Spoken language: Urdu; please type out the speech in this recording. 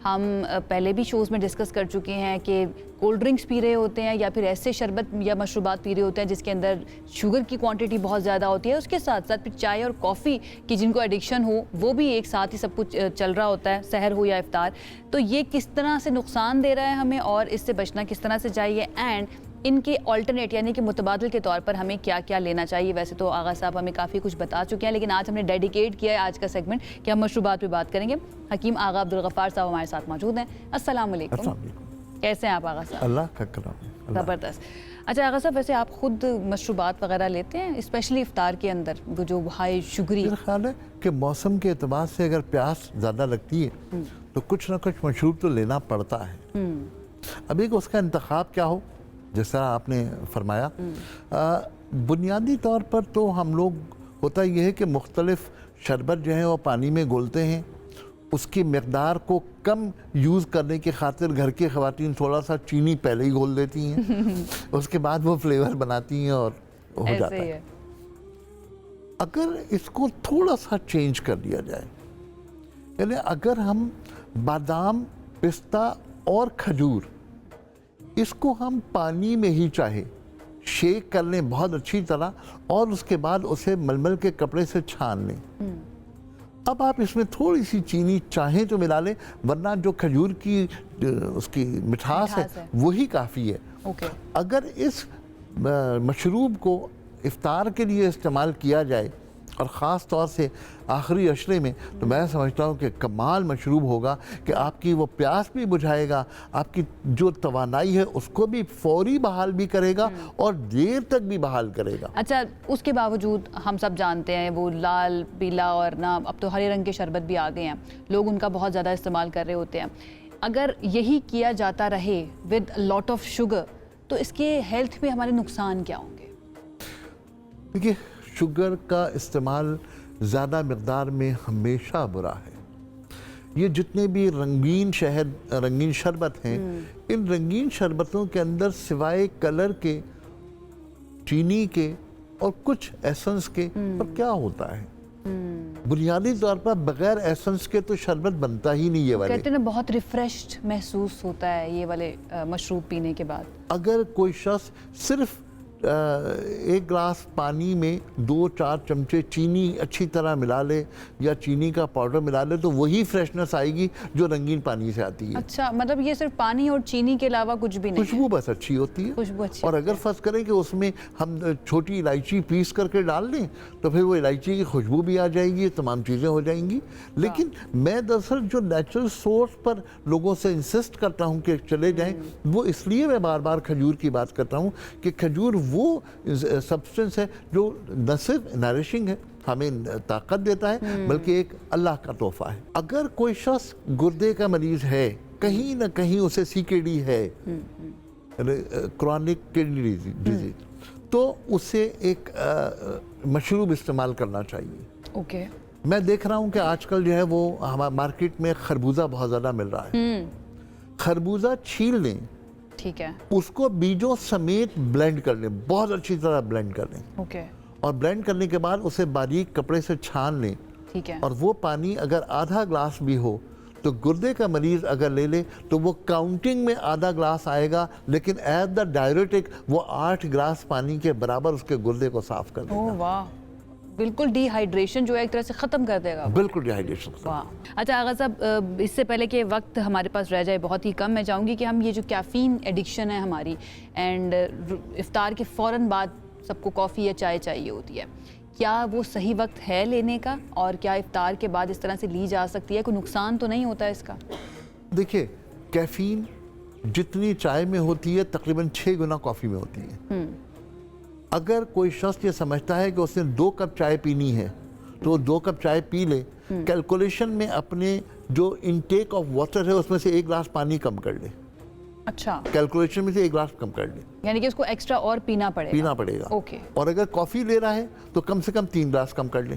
ہم پہلے بھی شوز میں ڈسکس کر چکے ہیں کہ کولڈ ڈرنکس پی رہے ہوتے ہیں یا پھر ایسے شربت یا مشروبات پی رہے ہوتے ہیں جس کے اندر شوگر کی کوانٹٹی بہت زیادہ ہوتی ہے. اس کے ساتھ ساتھ پھر چائے اور کافی کی جن کو ایڈکشن ہو وہ بھی ایک ساتھ ہی سب کچھ چل رہا ہوتا ہے, سحر ہو یا افطار. تو یہ کس طرح سے نقصان دے رہا ہے ہمیں اور اس سے بچنا کس طرح سے چاہیے, اینڈ ان کے آلٹرنیٹ یعنی کہ متبادل کے طور پر ہمیں کیا کیا لینا چاہیے. ویسے تو آغا صاحب ہمیں کافی کچھ بتا چکے ہیں, لیکن آج ہم نے ڈیڈیکیٹ کیا ہے آج کا سیگمنٹ کہ ہم مشروبات پہ بات کریں گے. حکیم آغا عبدالغفار صاحب ہمارے ساتھ موجود ہیں. السلام علیکم. کیسے ہیں آپ آغا صاحب؟ اللہ کا کرم. زبردست. اچھا آغا صاحب, ویسے آپ خود مشروبات وغیرہ لیتے ہیں اسپیشلی افطار کے اندر وہ جو ہائی شگری؟ میرا خیال ہے کہ موسم کے اعتبار سے اگر پیاس زیادہ لگتی ہے تو کچھ نہ کچھ مشروب تو لینا پڑتا ہے. ابھی کہ اس کا انتخاب کیا ہو, جس طرح آپ نے فرمایا, بنیادی طور پر تو ہم لوگ ہوتا یہ ہے کہ مختلف شربت جو ہے وہ پانی میں گھولتے ہیں. اس کی مقدار کو کم یوز کرنے کی خاطر گھر کی خواتین تھوڑا سا چینی پہلے ہی گھول دیتی ہیں, اس کے بعد وہ فلیور بناتی ہیں اور ہو جاتا ہے. اگر اس کو تھوڑا سا چینج کر دیا جائے, یعنی اگر ہم بادام, پستہ اور کھجور اس کو ہم پانی میں ہی چاہے شیک کر لیں بہت اچھی طرح اور اس کے بعد اسے ململ کے کپڑے سے چھان لیں. اب آپ اس میں تھوڑی سی چینی چاہیں تو ملا لیں, ورنہ جو کھجور کی اس کی مٹھاس ہے وہی کافی ہے. اگر اس مشروب کو افطار کے لیے استعمال کیا جائے اور خاص طور سے آخری عشرے میں, تو میں سمجھتا ہوں کہ کمال مشروب ہوگا کہ آپ کی وہ پیاس بھی بجھائے گا, آپ کی جو توانائی ہے اس کو بھی فوری بحال بھی کرے گا اور دیر تک بھی بحال کرے گا. اچھا, اس کے باوجود ہم سب جانتے ہیں وہ لال, پیلا اور نا اب تو ہرے رنگ کے شربت بھی آ گئے ہیں, لوگ ان کا بہت زیادہ استعمال کر رہے ہوتے ہیں. اگر یہی کیا جاتا رہے ود لاٹ آف شوگر تو اس کے ہیلتھ پہ ہمارے نقصان کیا ہوں گے؟ دیکھیے, شوگر کا استعمال زیادہ مقدار میں ہمیشہ برا ہے. یہ جتنے بھی رنگین شربت ہیں, ان رنگین شربتوں کے اندر سوائے کلر کے, چینی کے اور کچھ ایسنس کے اور کیا ہوتا ہے؟ بنیادی طور پر بغیر ایسنس کے تو شربت بنتا ہی نہیں. یہ والے کہتے ہیں بہت ریفریشڈ محسوس ہوتا ہے یہ والے مشروب پینے کے بعد. اگر کوئی شخص صرف ایک گلاس پانی میں 2-4 چمچے چینی اچھی طرح ملا لے یا چینی کا پاؤڈر ملا لے تو وہی فریشنس آئے گی جو رنگین پانی سے آتی ہے. اچھا, مطلب یہ صرف پانی اور چینی کے علاوہ کچھ بھی نہیں؟ خوشبو بس اچھی ہوتی ہے. خوشبو اچھی. اور اگر فرض کریں کہ اس میں ہم چھوٹی الائچی پیس کر کے ڈال دیں تو پھر وہ الائچی کی خوشبو بھی آ جائے گی, تمام چیزیں ہو جائیں گی. لیکن میں دراصل جو نیچرل سورس پر لوگوں سے انسسٹ کرتا ہوں کہ چلے جائیں, وہ اس لیے میں بار بار کھجور کی بات کرتا ہوں کہ کھجور وہ سبسٹنس ہے جو نہ صرف نریشنگ ہے, ہمیں طاقت دیتا ہے, بلکہ ایک اللہ کا تحفہ ہے. اگر کوئی شخص گردے کا مریض ہے, کہیں نہ کہیں اسے CKD ہے, کرونک کڈنی ڈیزیز, تو اسے ایک مشروب استعمال کرنا چاہیے. میں دیکھ رہا ہوں کہ آج کل جو ہے وہ ہمارے مارکیٹ میں خربوزہ بہت زیادہ مل رہا ہے. خربوزہ چھیل لیں, ٹھیک ہے, اس کو بیجوں سمیت بلینڈ کر لیں, بہت اچھی طرح بلینڈ کر لیں. اور بلینڈ کرنے کے بعد اسے باریک کپڑے سے چھان لیں. ٹھیک ہے. اور وہ پانی اگر آدھا گلاس بھی ہو تو گردے کا مریض اگر لے لے تو وہ کاؤنٹنگ میں آدھا گلاس آئے گا, لیکن ایز دا ڈائریوٹک وہ 8 گلاس پانی کے برابر اس کے گردے کو صاف کر دے گا. واہ, بالکل ڈی ہائیڈریشن جو ہے ایک طرح سے ختم کر دے گا. بالکل ڈی ہائیڈریشن. اچھا آغا صاحب, اس سے پہلے کہ وقت ہمارے پاس رہ جائے بہت ہی کم, میں چاہوں گی کہ ہم یہ جو کیفین ایڈکشن ہے ہماری, اینڈ افطار کے فوراً بعد سب کو کافی یا چائے چاہیے ہوتی ہے, کیا وہ صحیح وقت ہے لینے کا, اور کیا افطار کے بعد اس طرح سے لی جا سکتی ہے, کوئی نقصان تو نہیں ہوتا ہے اس کا؟ دیکھیے, کیفین جتنی چائے میں ہوتی ہے تقریباً 6 گنا کافی میں ہوتی ہے. اگر کوئی شخص یہ سمجھتا ہے کہ اس نے 2 کپ چائے پینی ہے تو 2 کپ چائے پی لے, کیلکولیشن میں اپنے جو انٹیک آف واٹر ہے اس میں سے 1 گلاس پانی کم کر لے. اچھا, کیلکولیشن میں سے 1 گلاس کم کر لے, یعنی کہ اس کو ایکسٹرا اور پینا پڑے گا. اور اگر کافی لے رہا ہے تو کم سے کم 3 گلاس کم کر لے.